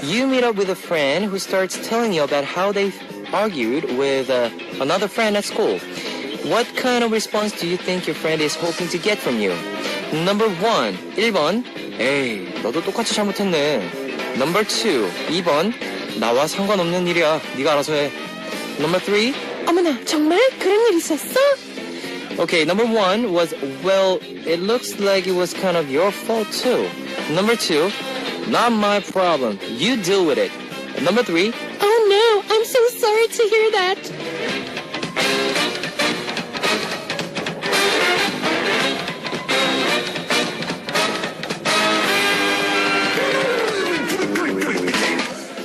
You meet up with a friend who starts telling you about how they argued with another friend at school. What kind of response do you think your friend is hoping to get from you? Number 1, 1번. 에이, 너도 똑같이 잘못했네. Number 2, 2번. 나와 상관없는 일이야. 네가 알아서 해. Number 3. 어머나, 정말 그런 일 있었어? Okay, number 1 was, well, it looks like it was kind of your fault too. Number 2, not my problem. You deal with it. And number 3, Oh no, I'm so sorry to hear that.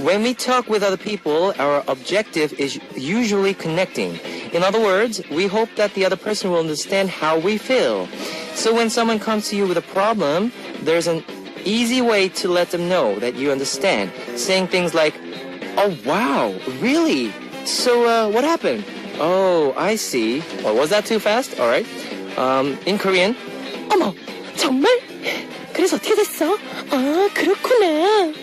when we talk with other people, our objective is usually connecting. In other words, we hope that the other person will understand how we feel. So when someone comes to you with a problem, there's an easy way to let them know that you understand. Saying things like, oh wow, really? So what happened? Oh, I see. Or was that too fast? Alright. In Korean, 어머, 정말? 그래서 어떻게 됐어? 아, 그렇구나.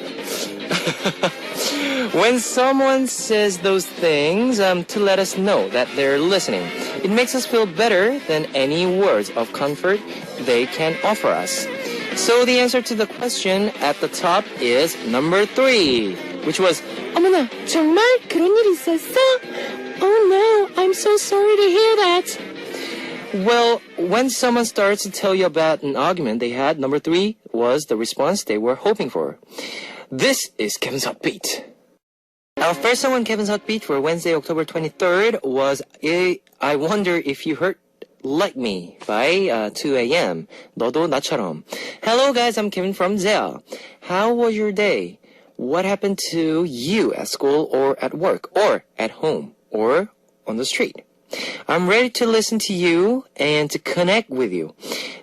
when someone says those things to let us know that they're listening, it makes us feel better than any words of comfort they can offer us. So the answer to the question at the top is number 3, which was, 어머나, 정말 그런 일 있었어? Oh no, I'm so sorry to hear that. well, when someone starts to tell you about an argument they had, number 3 was the response they were hoping for. This is Kevin's Hot Beat. Our first song on Kevin's Hot Beat for Wednesday, October 23rd was I Wonder If You Hurt Like Me by 2AM. 너도 나처럼. Hello guys, I'm Kevin from Zea. How was your day? What happened to you at school or at work or at home or on the street? I'm ready to listen to you and to connect with you.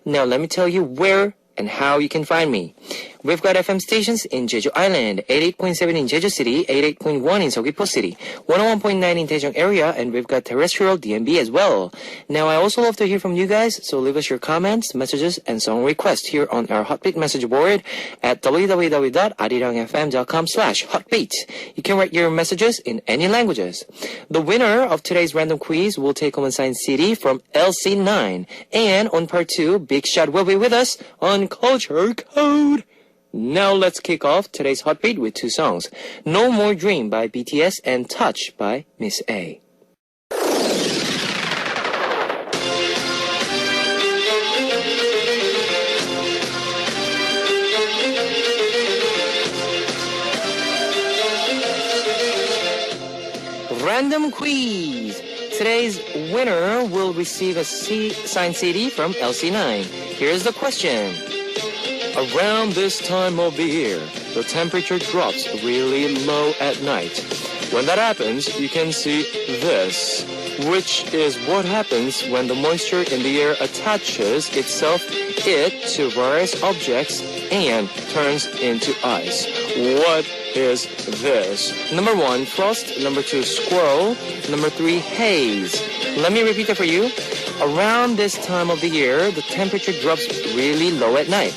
Now let me tell you where and how you can find me. We've got FM stations in Jeju Island, 88.7 in Jeju City, 88.1 in Seogwipo City, 101.9 in Daejeon area, and we've got terrestrial DMB as well. Now, I also love to hear from you guys, so leave us your comments, messages, and song requests here on our Hotbeat message board at www.arirangfm.com/hotbeat. You can write your messages in any languages. The winner of today's random quiz will take home a signed CD from LC9, and on part 2, Big Shot will be with us on Culture Code. Now let's kick off today's Hotbeat with 2 songs. No More Dream by BTS and Touch by Miss A. Random quiz. Today's winner will receive a signed CD from LC9. Here's the question. Around this time of the year, the temperature drops really low at night. When that happens, you can see this, which is what happens when the moisture in the air attaches itself to various objects and turns into ice. What is this? Number 1, frost. Number 2, squirrel. Number 3, haze. Let me repeat that for you. Around this time of the year, the temperature drops really low at night.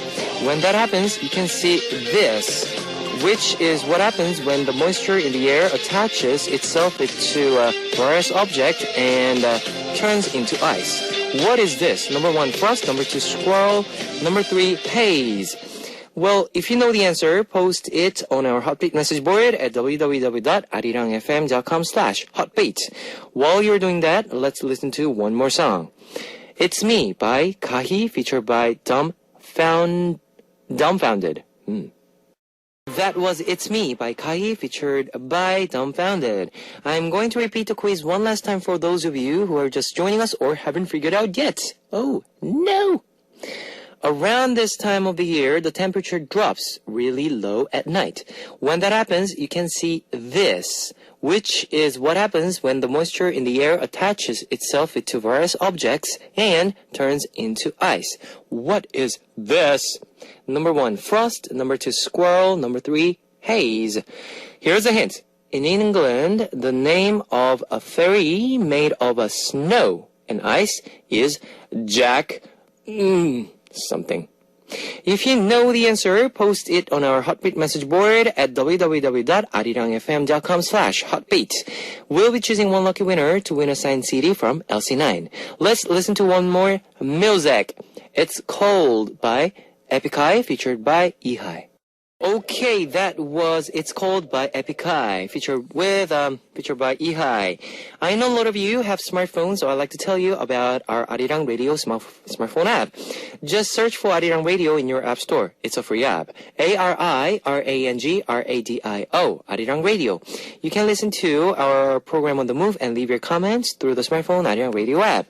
When that happens, you can see this, which is what happens when the moisture in the air attaches itself to various objects and turns into ice. What is this? Number 1, frost. Number 2, squirrel. Number 3, haze. Well, if you know the answer, post it on our Hotbeat message board at www.arirangfm.com/hotbeat. While you're doing that, let's listen to one more song. It's Me by Kahi, featured by Dumbfounded. That was It's Me by Kai, featured by Dumbfounded. I'm going to repeat the quiz one last time for those of you who are just joining us or haven't figured out yet. Oh, no! Around this time of the year, the temperature drops really low at night. When that happens, you can see this, which is what happens when the moisture in the air attaches itself to various objects and turns into ice. What is this? Number 1, frost. Number 2, squirrel. Number 3, haze. Here's a hint. In England, the name of a ferry made of snow and ice is Jack something. If you know the answer, post it on our Hotbeat message board at www.arirangfm.com/hotbeat. We'll be choosing one lucky winner to win a signed CD from LC9. Let's listen to one more music. It's Cold by Epic High, featured by Ihai. Okay, that was It's Cold by Epic High, featured by Ihai. I know a lot of you have smartphones, so I'd like to tell you about our Arirang Radio smartphone app. Just search for Arirang Radio in your app store. It's a free app. ARIRANGRADIO, Arirang Radio. You can listen to our program on the move and leave your comments through the smartphone Arirang Radio app.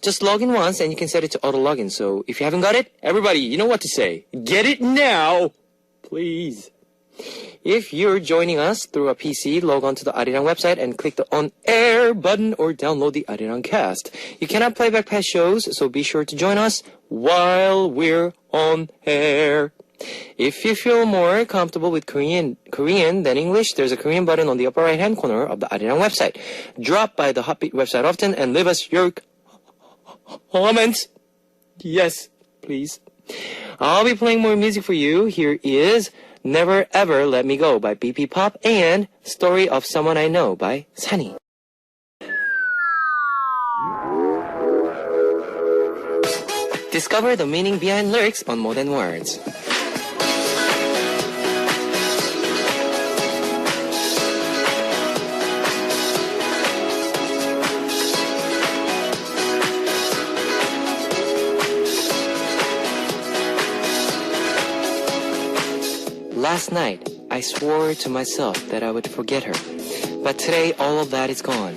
Just log in once and you can set it to auto login. So if you haven't got it, everybody, you know what to say. Get it now! Please. If you're joining us through a PC, log on to the Arirang website and click the On Air button or download the Arirang Cast. You cannot play back past shows, so be sure to join us while we're on air. If you feel more comfortable with Korean than English, there's a Korean button on the upper right-hand corner of the Arirang website. Drop by the Hotbeat website often and leave us your comments. Yes, please. I'll be playing more music for you. Here is Never Ever Let Me Go by BP Pop and Story of Someone I Know by Sunny. Discover the meaning behind lyrics on More Than Words. Last night, I swore to myself that I would forget her. But today, all of that is gone.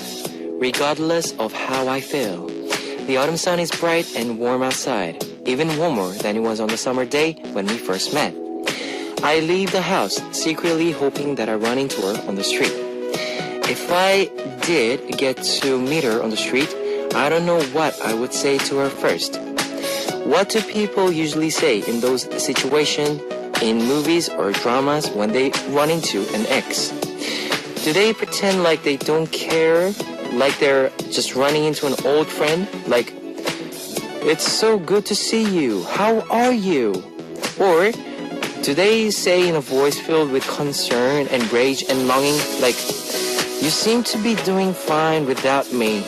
Regardless of how I feel. The autumn sun is bright and warm outside, even warmer than it was on the summer day when we first met. I leave the house, secretly hoping that I run into her on the street. If I did get to meet her on the street, I don't know what I would say to her first. What do people usually say in those situations? In movies or dramas when they run into an ex? Do they pretend like they don't care? Like they're just running into an old friend? Like, it's so good to see you. How are you? Or do they say in a voice filled with concern and rage and longing, like, you seem to be doing fine without me?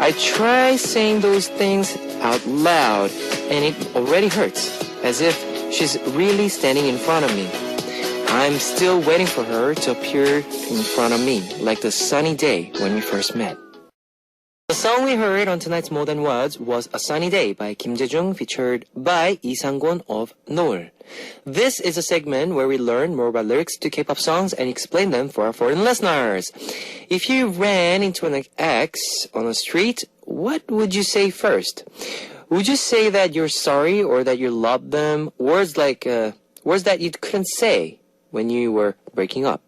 I try saying those things out loud and it already hurts, as if she's really standing in front of me. I'm still waiting for her to appear in front of me, like the sunny day when we first met. The song we heard on tonight's More Than Words was A Sunny Day by Kim Jae-jung, featured by Lee Sang-gon of Noel. This is a segment where we learn more about lyrics to K-pop songs and explain them for our foreign listeners. If you ran into an ex on the street, what would you say first? Would you say that you're sorry or that you love them? Words that you couldn't say when you were breaking up.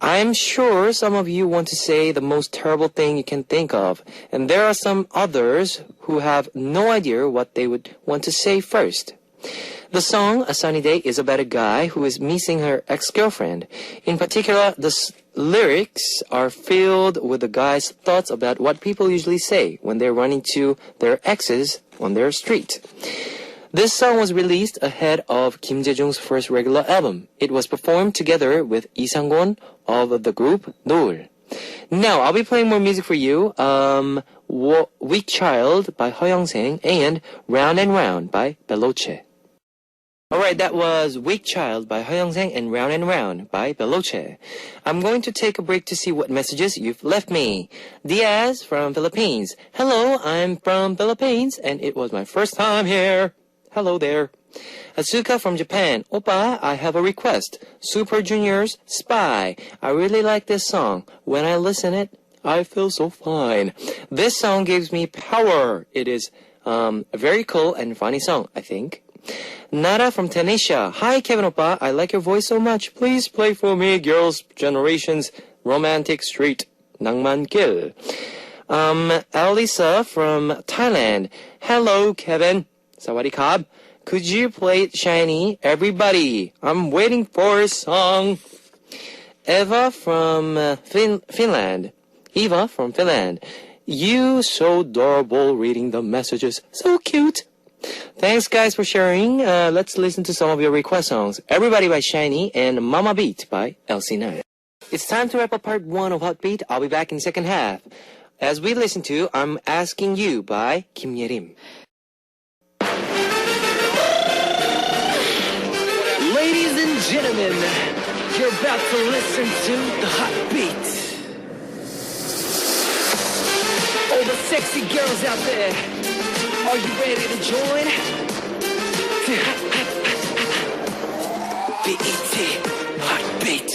I'm sure some of you want to say the most terrible thing you can think of, and there are some others who have no idea what they would want to say first. The song A Sunny Day is about a guy who is missing her ex-girlfriend. In particular, the lyrics are filled with the guy's thoughts about what people usually say when they run into their exes on their street. This song was released ahead of Kim Jae-jung's first regular album. It was performed together with Lee Sang-gon of the group Noel. Now, I'll be playing more music for you. Weak Child by Heo Young-seng and Round and Round by Beloche. Alright, that was Weak Child by Heo Young-seng and Round by Beloche. I'm going to take a break to see what messages you've left me. Diaz from Philippines. Hello, I'm from Philippines and it was my first time here. Hello there. Asuka from Japan. Oppa, I have a request. Super Junior's Spy. I really like this song. When I listen it, I feel so fine. This song gives me power. It is a very cool and funny song, I think. Nara from Tanisha. Hi, Kevin Oppa. I like your voice so much. Please play for me Girls' Generation's Romantic Street, Nangman Gil. Alisa from Thailand. Hello, Kevin. Sawadee-kap. Could you play Shiny? Everybody. I'm waiting for a song. Eva from Finland. You so adorable reading the messages. So cute. Thanks, guys, for sharing. Let's listen to some of your request songs. Everybody by Shiny and Mama Beat by LC9. It's time to wrap up part 1 of Hot Beat. I'll be back in second half. As we listen to I'm Asking You by Kim Yerim. Ladies and gentlemen, you're about to listen to the Hot Beat. All the sexy girls out there, are you ready to join? BET, Hot Beat.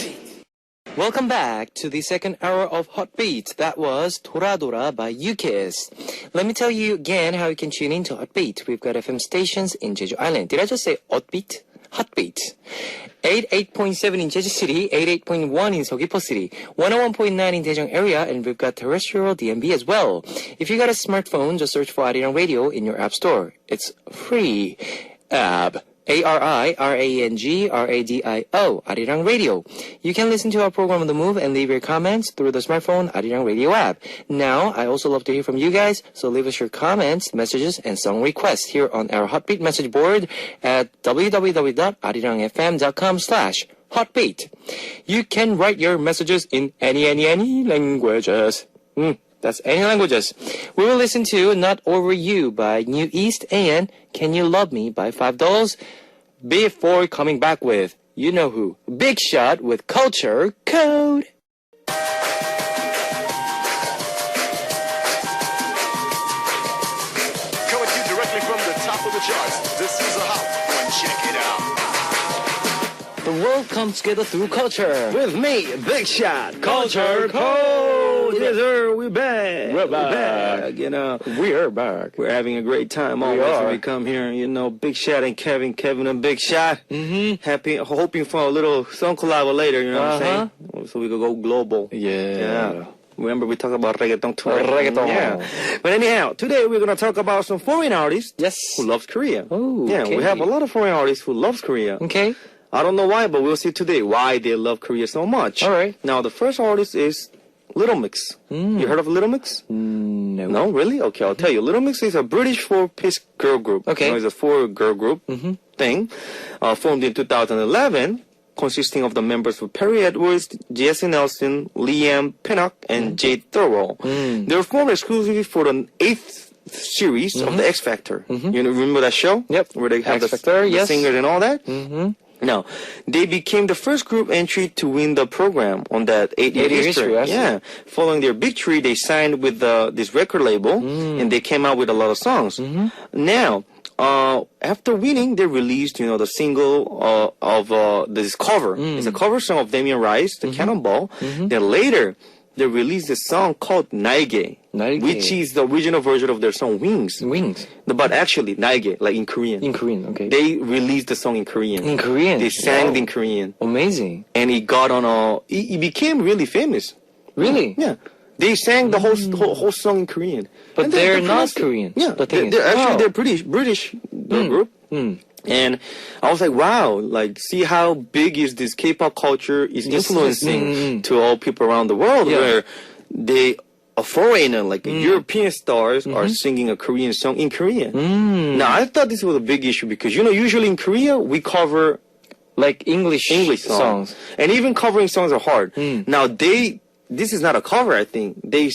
Welcome back to the second hour of Hot Beat. That was Toradora by UKISS. Let me tell you again how you can tune in to Hot Beat. We've got FM stations in Jeju Island. Did I just say Hot Beat? Hot Beat. 88.7 in Jeju City, 88.1 in Seogwipo City, 101.9 in Daejeong area, and we've got terrestrial DMB as well. If you got a smartphone, just search for Arirang Radio in your app store. It's free. AB. ARIRANGRADIO, Arirang Radio. You can listen to our program on the move and leave your comments through the smartphone Arirang Radio app. Now, I also love to hear from you guys, so leave us your comments, messages, and song requests here on our Hotbeat message board at www.arirangfm.com/hotbeat. You can write your messages in any languages. That's any languages. We will listen to Not Over You by New East and Can You Love Me by $5 before coming back with, you know who, Big Shot with Culture Code. Coming to you directly from the top of the charts. This is a hot one. Check it out. The world comes together through culture. With me, Big Shot, Culture Code. Yes, sir, we're back. We're back. You know, We are back. we're having a great time always are. when we come here. You know, Big Shot and Kevin and Big Shot. Hoping for a little song collab later, you know what I'm saying? So we could go global. Yeah. Remember we talked about reggaeton too. Reggaeton. Yeah. But anyhow, today we're going to talk about some foreign artists Yes. who loves Korea. Oh, Yeah, okay. we have a lot of foreign artists who loves Korea. Okay. I don't know why, but we'll see today why they love Korea so much. All right. Now, the first artist is Little Mix. You heard of Little Mix? No. No, really? Okay, I'll tell you. Little Mix is a British four-piece girl group. Okay. You know, it's a four-girl group thing, formed in 2011, consisting of the members of Perry Edwards, Jesse Nelson, Liam Pinnock, and Jade Thurwell. They were formed exclusively for the 8th series of the X Factor. You know, remember that show? Yep. Where they have X Factor, the yes. singers and all that? Now, they became the first group entry to win the program on that 8-year 8-year history. history, I see. Yeah. Following their victory, they signed with this record label, and they came out with a lot of songs. Now, after winning, they released, you know, the single of this cover. It's a cover song of Damien Rice, the Cannonball. Then later, they released a song called Naige, Naige. which is the original version of their song Wings. Wings. But actually, Naige, like in Korean. In Korean, okay. They released the song in Korean. In Korean. They sang Wow. in Korean. Amazing. And it got on it became really famous. Really? Yeah. They sang the whole song in Korean. But And they're the not pronounced- Korean. Yeah. The thing they're is- actually, wow. they're British girl group. And I was like, wow, like, see how big is this K-pop culture is influencing to all people around the world, Yeah. where a foreigner, like European stars, are singing a Korean song in Korean. Now, I thought this was a big issue because, you know, usually in Korea, we cover Like English songs. And even covering songs are hard. Now, this is not a cover, I think. They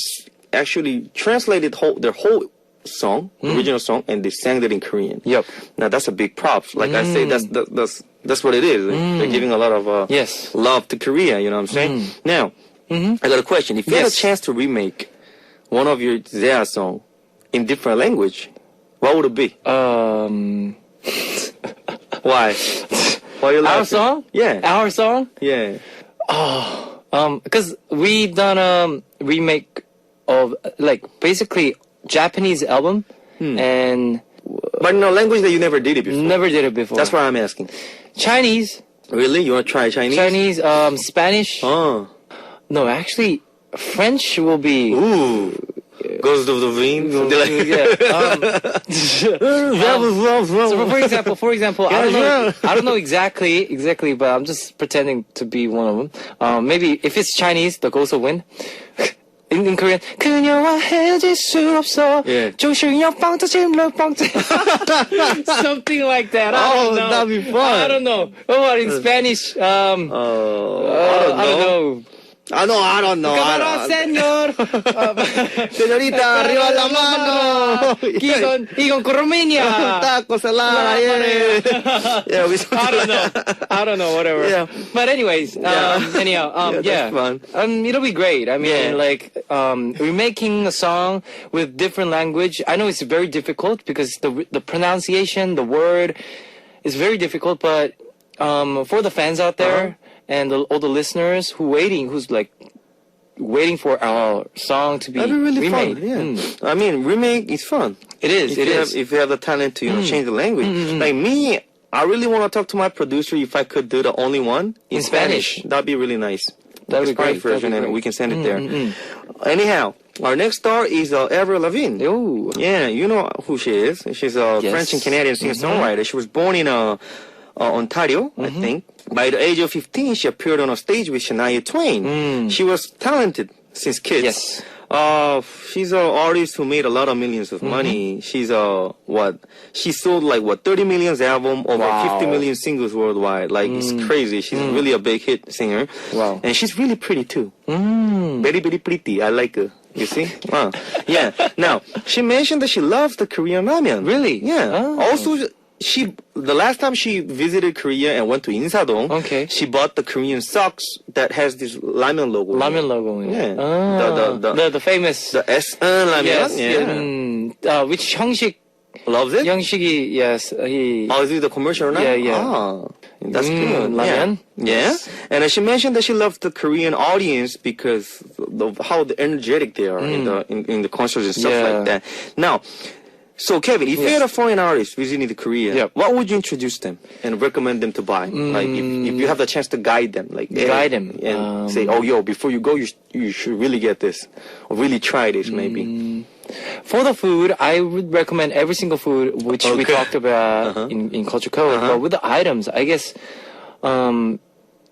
actually translated their whole song, original song, and they sang it in Korean. Yep. Now, that's a big props. Like I say, that's what it is. They're giving a lot of Yes. love to Korea, you know what I'm saying? Now, I got a question. If you had a Yes. chance to remake one of your Zea song in different language, what would it be? Why? Why you Our laughing? song? Yeah. Our song? Yeah. Because we done a remake of, like, basically Japanese album and But in a language that you never did it before. never did it before. That's why I'm asking. Chinese, Really? You want to try Chinese? Spanish. Oh. No, actually, French will be. Ooh. Goes to the vein. So for example, I don't know exactly, but I'm just pretending to be one of them. Maybe if it's Chinese, the Ghost will win. in Korean, 그녀와 헤어질 수 없어. Yeah. 조심력 방자짐 방자. Something like that. I don't know. that'd be fun. I don't know. What about in Spanish? I don't know. I don't know. Cámara, señor. Señorita, arriba la mano. 이건 Romania. Taco salada. Yeah, we I don't know, whatever. Yeah. But anyways, anyhow, Yeah, that's fun. It'll be great. I mean, Yeah. remaking a song with different language. I know it's very difficult because the pronunciation, the word is very difficult, but, for the fans out there and all the listeners who's waiting for our song to be That'd be really remade. fun. Yeah. I mean, remake is fun. It is. If you have the talent to change the language. Like me, I really want to talk to my producer if I could do the only one in Spanish. That'd be really nice. That'd be Spanish great. version, and we can send it there. Anyhow, our next star is Avril Lavigne. Oh. Yeah, you know who she is. She's a Yes. French and Canadian singer-songwriter. She was born in Ontario, I think. By the age of 15, she appeared on a stage with Shania Twain. She was talented since kids. Yes. She's an artist who made a lot of millions of money. She's she sold 30 million albums, over Wow. 50 million singles worldwide. It's crazy. She's really a big hit singer. Wow. And she's really pretty too. Very, very pretty. I like her. You see? Yeah. Now, she mentioned that she loves the Korean ramen. Really? Yeah. Oh. Also, the last time she visited Korea and went to Insadong, Okay. she bought the Korean socks that has this ramen logo. Ramen logo. In it. Yeah. Ah. The famous. The SN ramen. Yes. Yeah. Which 형식 Loves it? 형식이 yes he. Oh, is it the commercial now? Yeah, yeah. Ah, that's good. ramen? Yeah. Yes. And she mentioned that she loves the Korean audience because of how energetic they are in the concerts and stuff Yeah. like that. Now, so Kevin, if you Yes. had a foreign artist visiting the Korea, Yep. what would you introduce them and recommend them to buy? Like if you have the chance to guide them, Guide them, and say, oh, yo, before you go, you should really get this or really try this, maybe. For the food, I would recommend every single food which we Okay. talked about in Culture Code. But with the items, I guess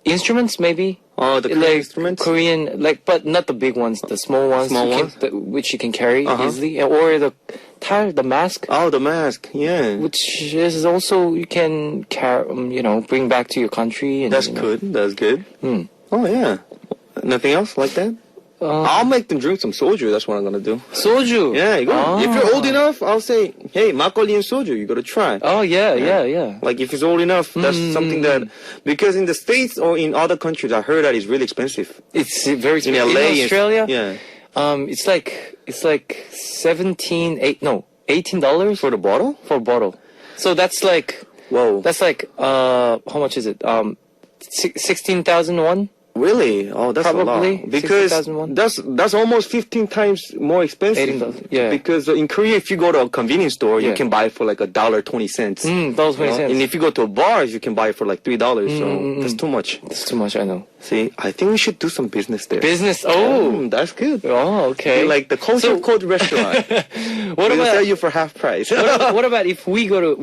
instruments maybe. Oh, the Korean instruments? Korean, but not the big ones, the small ones, Small ones? which you can carry easily, or the mask, Oh, the mask, yeah. which is also you can bring back to your country. And, That's good. That's good. Oh, yeah. Nothing else like that? I'll make them drink some soju. That's what I'm gonna do. Soju. Yeah, you go. Ah. If you're old enough, I'll say, hey, makgeolli and soju, you gotta try. Oh yeah. Like if it's old enough, that's something that because in the States or in other countries, I heard that it's really expensive. It's very In expensive. LA, In Australia. yeah, It's like $18 for the bottle. for a bottle. So that's like Whoa, how much is it? 16,000 won. really? Oh, that's Probably a lot. Because 60,001. that's almost 15 times more expensive. 18,000, yeah. Because in Korea, if you go to a convenience store, you Yeah. can buy it for like $1.20. Those 20 cents. And if you go to bars, you can buy it for like $3. So that's too much. That's too much, I know. See, I think we should do some business there. Business. Oh, That's good. okay. Like the Culture Code restaurant. What We'll about sell you for half price. what about if we go to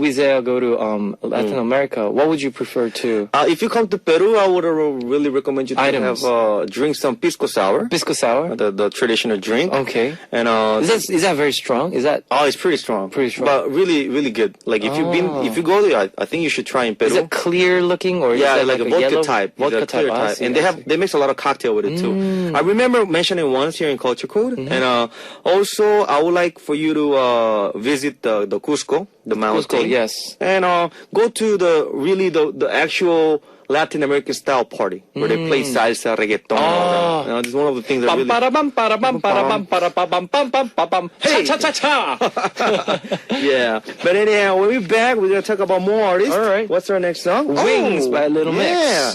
Latin America? What would you prefer to? If you come to Peru, I would really recommend you to Items. have drink some pisco sour, Pisco sour. the traditional drink. Okay. And Is that very strong? Is that it's pretty strong. Pretty strong. But really, really good. Like if if you go there, I think you should try in Peru. is it clear looking or Yeah, is it like a vodka yellow? type. Vodka It's a clear type. I see, And I see. they mix a lot of cocktail with it too. I remember mentioning once here in Culture Code. And also I would like for you to visit the Cusco, the mountain. Cusco, yes. And go to the actual Latin American style party where they play salsa, reggaeton. and all that. This is one of the things that Bam, really. para, bam, para, bam, para, bam, para, ba, bam, bam, bam, ba, bam. Hey! Cha, cha, cha, cha. Yeah. But anyhow, when we're back, we're gonna talk about more artists. All right. What's our next song? Wings by Little Mix. Yeah.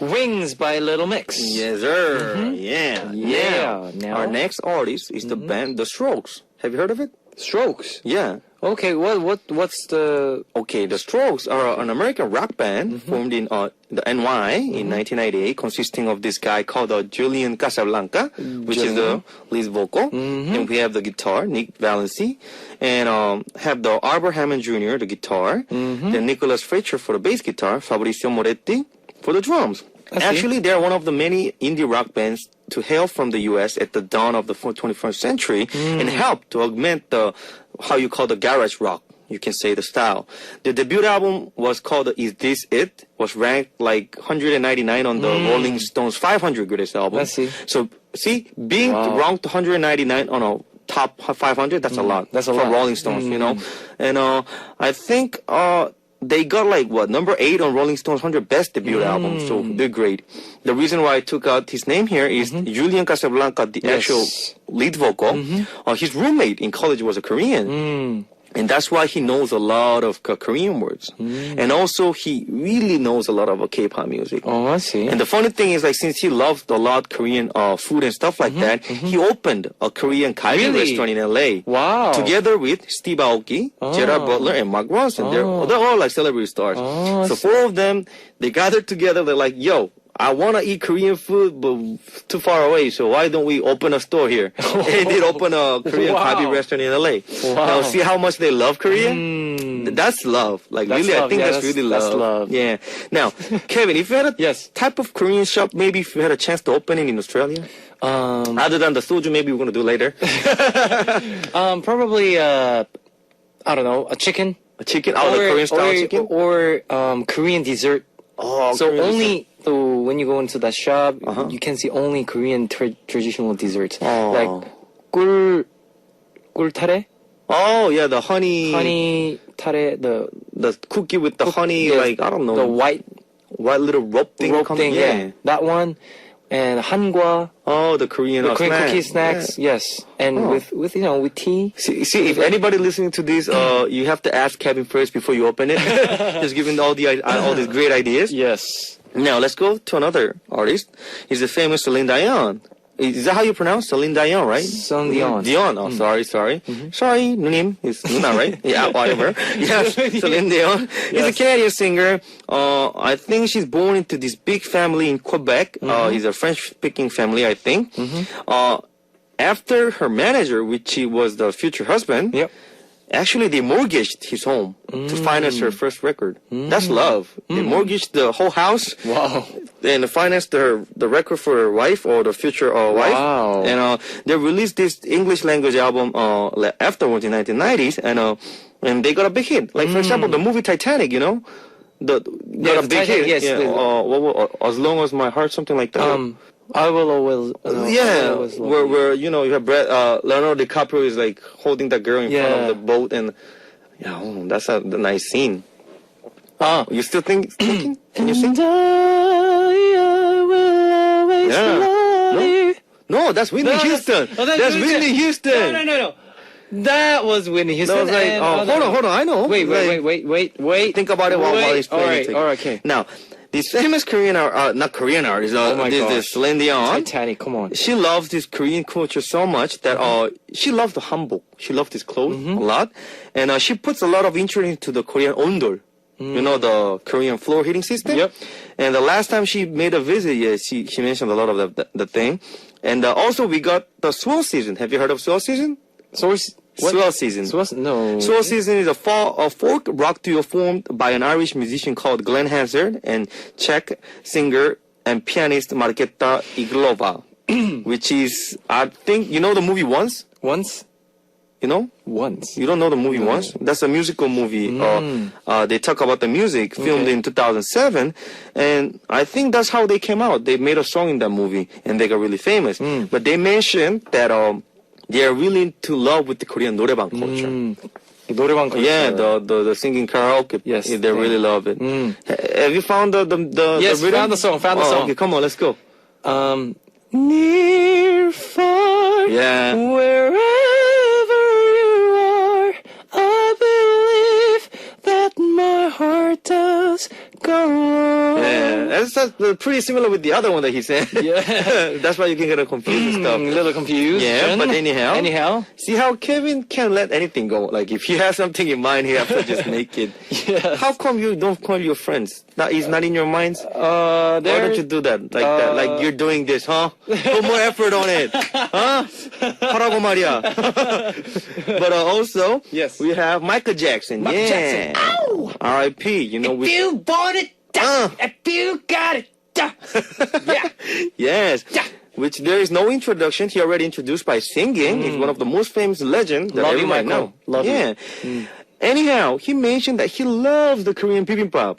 Wings by Little Mix. Yes, sir. Yeah. Yeah. Now- Our next artist is the band The Strokes. Have you heard of it? Strokes. Yeah. Okay, what's the... Okay, The Strokes are an American rock band formed in the NY in 1998, consisting of this guy called Julian Casablanca, which is the lead vocal. And we have the guitar, Nick Valency, and have the Arbor Hammond Jr., the guitar, then Nicholas Frazier for the bass guitar, Fabrizio Moretti for the drums. see. Actually, they're one of the many indie rock bands to hail from the U.S. at the dawn of the 21st century and help to augment the, how you call the garage rock. You can say the style. The debut album was called Is This It? Was ranked like 199 on the Rolling Stones 500 greatest album. I see. So, see, being ranked 199 on a top 500, that's a lot. That's a for lot. Rolling Stones, you know. And I think they got like number 8 on Rolling Stone's 100 best debut album. So they're great. The reason why I took out his name here is Julian Casablanca, the actual lead vocal. His roommate in college was a Korean. And that's why he knows a lot of Korean words. And also, he really knows a lot of K-pop music. Oh, I see. And the funny thing is, like, since he loved a lot Korean food and stuff like that, he opened a Korean galbi Really? restaurant in LA. Wow. Together with Steve Aoki, Gerard Butler, and Mark Ronson. They're all like celebrity stars. Oh, So 4 of them, they gathered together. They're like, yo, I want to eat Korean food, but too far away, so why don't we open a store here? And they did open a Korean Wow. galbi restaurant in LA. Wow. Now, see how much they love Korean? That's love. Like, That's really, I love. think Yeah, that's really love. that's love. Yeah. Now, Kevin, if you had a Yes. type of Korean shop, maybe if you had a chance to open it in Australia, other than the soju, maybe we're going to do later, Probably, I don't know, a chicken. a chicken, the Korean style chicken. Or Korean dessert. Oh, So Korean only so when you go into that shop, Uh-huh. you can see only Korean traditional desserts Oh. like 꿀 타레, Oh, yeah, the honey 타레, the cookie with the honey, yes, like, I don't know, the white little rope thing. rope thing, yeah, that one, and 한과, Oh, the Korean, the Korean snack. cookie snacks, yes, and Oh. with with tea. See, if anybody listening to this, you have to ask Kevin first before you open it. Just giving all these great ideas. Yes. Now let's go to another artist. He's the famous Celine Dion. Is that how you pronounce Celine Dion, right? Celine Dion. Dion. Oh, sorry. Sorry, 누님. It's Nuna, right? Yeah, whatever. Yes, Celine Dion. He's a Canadian singer. I think she's born into this big family in Quebec. He's a French-speaking family, I think. After her manager, which he was the future husband, Yep. actually they mortgaged his home to finance her first record. That's love. They mortgaged the whole house. Wow. And financed the record for her wife or the future wife. Wow. And they released this English language album afterwards in 1990s, and they got a big hit. Like, for example, the movie Titanic, you know, got a the big Titanic, hit. yes, Yeah, As Long as My Heart, something like that. I will always. Yeah, always love where you know you have Leonardo DiCaprio is like holding that girl in front Yeah. of the boat, and that's a nice scene. You still thinking? Can you sing? I will always Yeah. love No? you. No, that's Whitney Houston. that's Whitney Houston. No. That was Whitney Houston. That was like, and hold on, I know. Wait. Think about it while he's playing. All right, it. all right, okay. Now, this famous Korean, not Korean artist, my this gosh. Celine Dion. Titanic, come on. She loves this Korean culture so much that she loves the hanbok. She loves this clothes a lot, and she puts a lot of interest into the Korean ondol. You know, the Korean floor heating system. Yep. And the last time she made a visit, she mentioned a lot of the thing. And also we got the swell season. Have you heard of swell season? Swell season. No. Swell season is a folk rock duo formed by an Irish musician called Glenn Hansard and Czech singer and pianist Marketa Iglova, which is, I think, you know the movie Once? Once? You know? Once. You don't know the movie Once? That's a musical movie. They talk about the music filmed in 2007, and I think that's how they came out. They made a song in that movie, and they got really famous. But they mentioned that they are really into love with the Korean 노래방 culture. 노래방 culture. Yeah, the singing karaoke. Yes, they really love it. Have you found the Yes, rhythm? found the song, Okay, come on, let's go. Near, far, Yeah. wherever you are, I believe that my heart does go on. Yeah, that's pretty similar with the other one that he said. Yeah. That's why you can get confused and A stuff. little confused. Yeah, but anyhow. See how Kevin can't let anything go. Like, if he has something in mind, he has to just make it. Yes. How come you don't call your friends? He's not in your minds? Why don't you do that? Like that? Like you're doing this, huh? Put more effort on it. Huh? 하라고 말이야. But also, Yes. we have Michael Jackson. Michael yeah. Jackson. Ow! R.I.P. You know, If you want it, if you got it, Ja. Yeah. Yes. Yeah. Which there is no introduction. He already introduced by singing. He's one of the most famous legends that Love you, everybody Michael. know. Love you. Yeah. Anyhow, he mentioned that he loves the Korean bibimbap.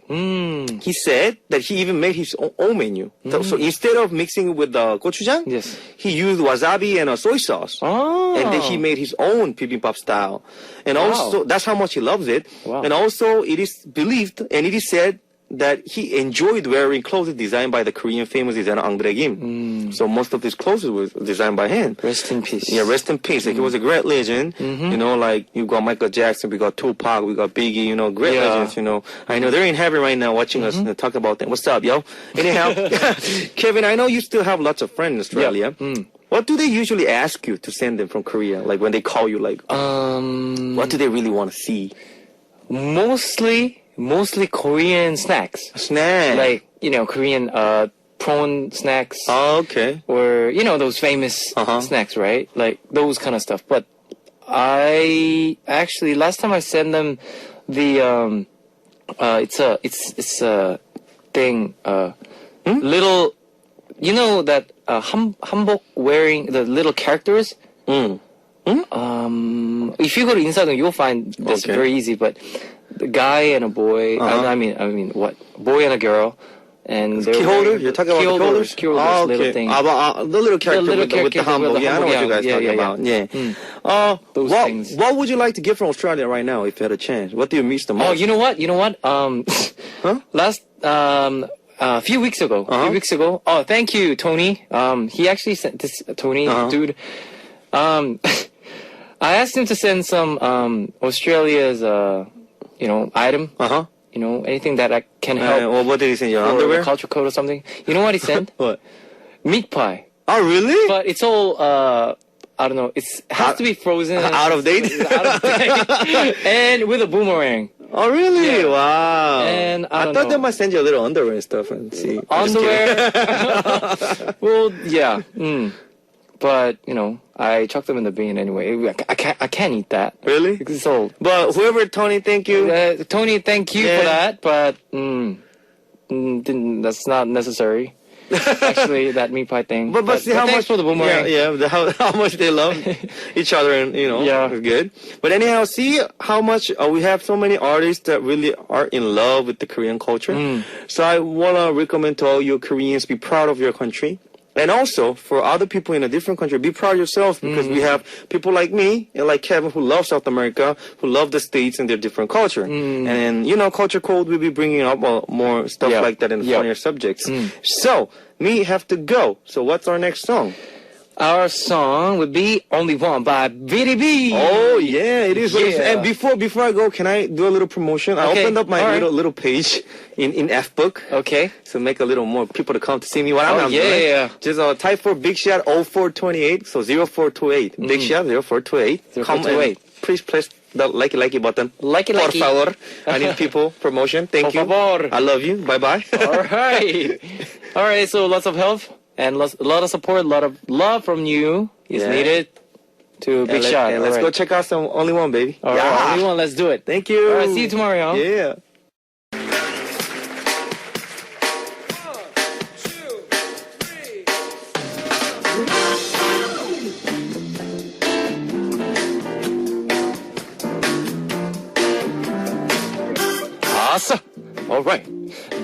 He said that he even made his own menu. So instead of mixing it with gochujang, Yes. he used wasabi and a soy sauce. Oh. And then he made his own bibimbap style. And Wow. also, that's how much he loves it. Wow. And also, it is believed and it is said that he enjoyed wearing clothes designed by the Korean famous designer Andre Kim. So most of his clothes were designed by him. Rest in peace. Yeah, rest in peace. Like, he was a great legend. You know, like, you got Michael Jackson, we got Tupac, we got Biggie, you know, great Yeah. legends, you know. I know they're in heaven right now watching us talk about them. What's up, yo? Anyhow, Kevin, I know you still have lots of friends in Australia. What do they usually ask you to send them from Korea? Like, when they call you, like, what do they really want to see? Mostly Korean snacks. Snack. Like, you know, Korean prawn snacks. Oh, okay. Or, you know, those famous snacks, right? Like, those kind of stuff. But I actually, last time I sent them the, it's a thing, little, you know, that hanbok wearing the little characters? If you go to Insadong, you'll find this Okay. very easy, but the guy and a boy, I mean, what? Boy and a girl. And they're Key holder? wearing- You're talking about the key holders? Key holders, Oh, little okay. thing. The little character little with the character humble. with the Yeah, I know humble, what you guys yeah, talking yeah, about. Yeah. Those what, things. What would you like to get from Australia right now if you had a chance? What do you miss the most? Oh, you know what? Last, a few weeks ago, oh, thank you, Tony. He actually sent this, Tony, dude. I asked him to send some, Australia's, you know, item. You know, anything that I can help. Well, what did he send? Your for underwear? the culture code or something. You know what he sent? What? Meat pie. Oh, really? But it's all, I don't know, it has to be frozen. Out of date? Out of date. And with a boomerang. Oh, really? Yeah. Wow. And I don't thought know. they might send you a little underwear and stuff and see. I'm just kidding. Underwear. Well, yeah. But, you know, I chucked them in the bin anyway. I can't eat that. Really? Because it's old. But whoever, Tony, thank you. Tony, thank you Yeah. for that, but that's not necessary. Actually, that meat pie thing. But see how thanks much for the boomerang. how much they love each other, and you know, Yeah. it's good. But anyhow, see how much we have so many artists that really are in love with the Korean culture. So I wanna recommend to all you Koreans, be proud of your country. And also, for other people in a different country, be proud of yourselves, because we have people like me and like Kevin who love South America, who love the States and their different culture. And, you know, Culture Code will be bringing up more stuff Yeah. like that and Yeah. funnier subjects. So, me have to go. So what's our next song? Our song would be Only One by BDB. Oh, yeah, it is. Yeah. And before I go, can I do a little promotion? I Okay, opened up my all right. little page in F-Book. Okay. So make a little more people to come to see me. What I'm yeah, doing. yeah. Just type for Big Shot 0428. So 0428. Big Shot 0428. Come 0428. and please press the like button. Like it. Por favor. I need people promotion. Thank Por you. favor. I love you. Bye bye. All right. All right. So lots of help and a lot of support, a lot of love from you is Yeah. needed to Big Shot. Let's All go right. check out some Only One, baby. All right. Only One. Let's do it. Thank you. All right. See you tomorrow, y'all. Yeah. Awesome. All right.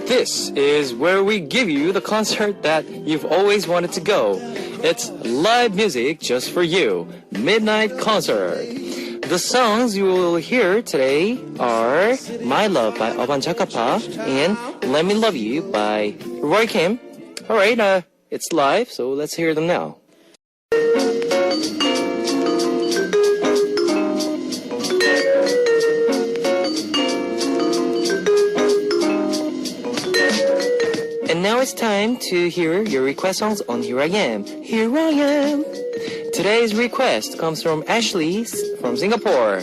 This is where we give you the concert that you've always wanted to go. It's live music just for you. Midnight concert. The songs you will hear today are My Love by Aban Jakapa and Let Me Love You by Roy Kim. All right, it's live, so let's hear them now. And now it's time to hear your request songs on Here I Am. Here I Am. Today's request comes from Ashley from Singapore.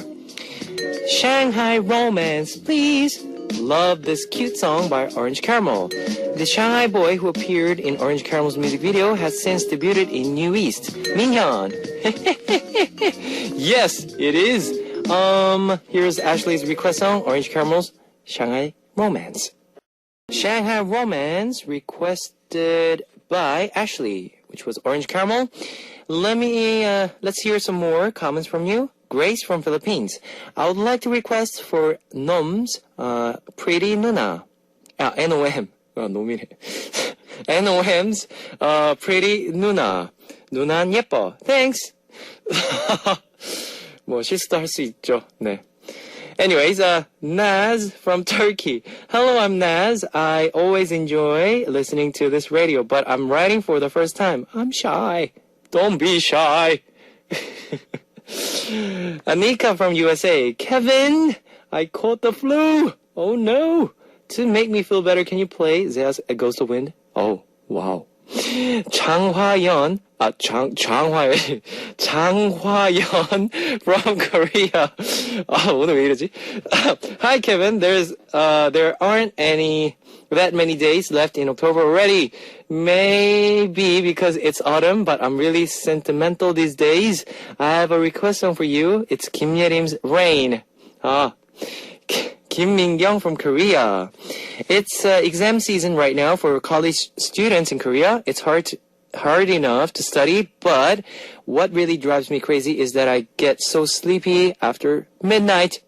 Shanghai Romance, please. Love this cute song by Orange Caramel. The Shanghai boy who appeared in Orange Caramel's music video has since debuted in New East. Minhyun. Yes, it is. Here's Ashley's request song, Orange Caramel's Shanghai Romance. Shanghai Romance requested by Ashley, which was Orange Caramel. Let's hear some more comments from you. Grace from Philippines. I would like to request for Nom's Pretty Nuna. NOM. 놈이래. NOM's Pretty Nuna. 누난 예뻐. Thanks. 뭐 실수도 할 수 있죠. 네. Anyways, Naz from Turkey. Hello, I'm Naz. I always enjoy listening to this radio, but I'm writing for the first time. I'm shy. Don't be shy. Anika from USA. Kevin, I caught the flu. Oh no. To make me feel better, can you play Zea's A Ghost of Wind? Oh, wow. 장화연 from Korea. 오늘 왜 이러지? Hi Kevin, there aren't that many days left in October already. Maybe because it's autumn, but I'm really sentimental these days. I have a request song for you. It's Kim Yerim's Rain. Kim Mingyong from Korea. It's exam season right now for college students in Korea. It's hard enough to study, but what really drives me crazy is that I get so sleepy after midnight.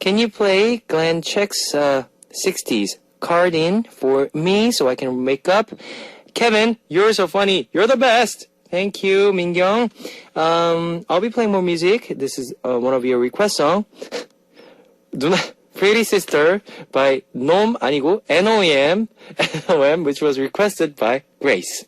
Can you play Glenn Check's 60s Card In for me so I can wake up? Kevin, you're so funny. You're the best. Thank you, Mingyong. I'll be playing more music. This is one of your request songs. Pretty Sister by NOM 아니고 NOM, which was requested by Grace.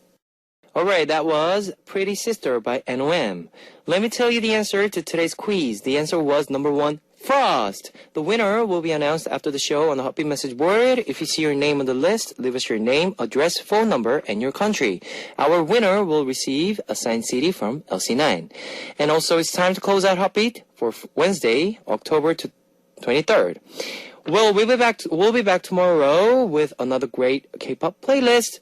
Alright, that was Pretty Sister by NOM. Let me tell you the answer to today's quiz. The answer was number 1, Frost. The winner will be announced after the show on the Hotbeat message board. If you see your name on the list, leave us your name, address, phone number, and your country. Our winner will receive a signed CD from LC9. And also, it's time to close out Hotbeat for Wednesday, October 23rd. Well, we'll be back tomorrow with another great K-pop playlist.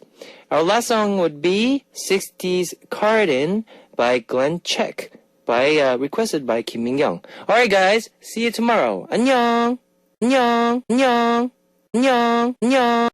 Our last song would be 60s Card In by Glenn Check, requested by Kim Mingyong. Alright guys, see you tomorrow. 안녕. 안녕. 안녕. 안녕. 안녕.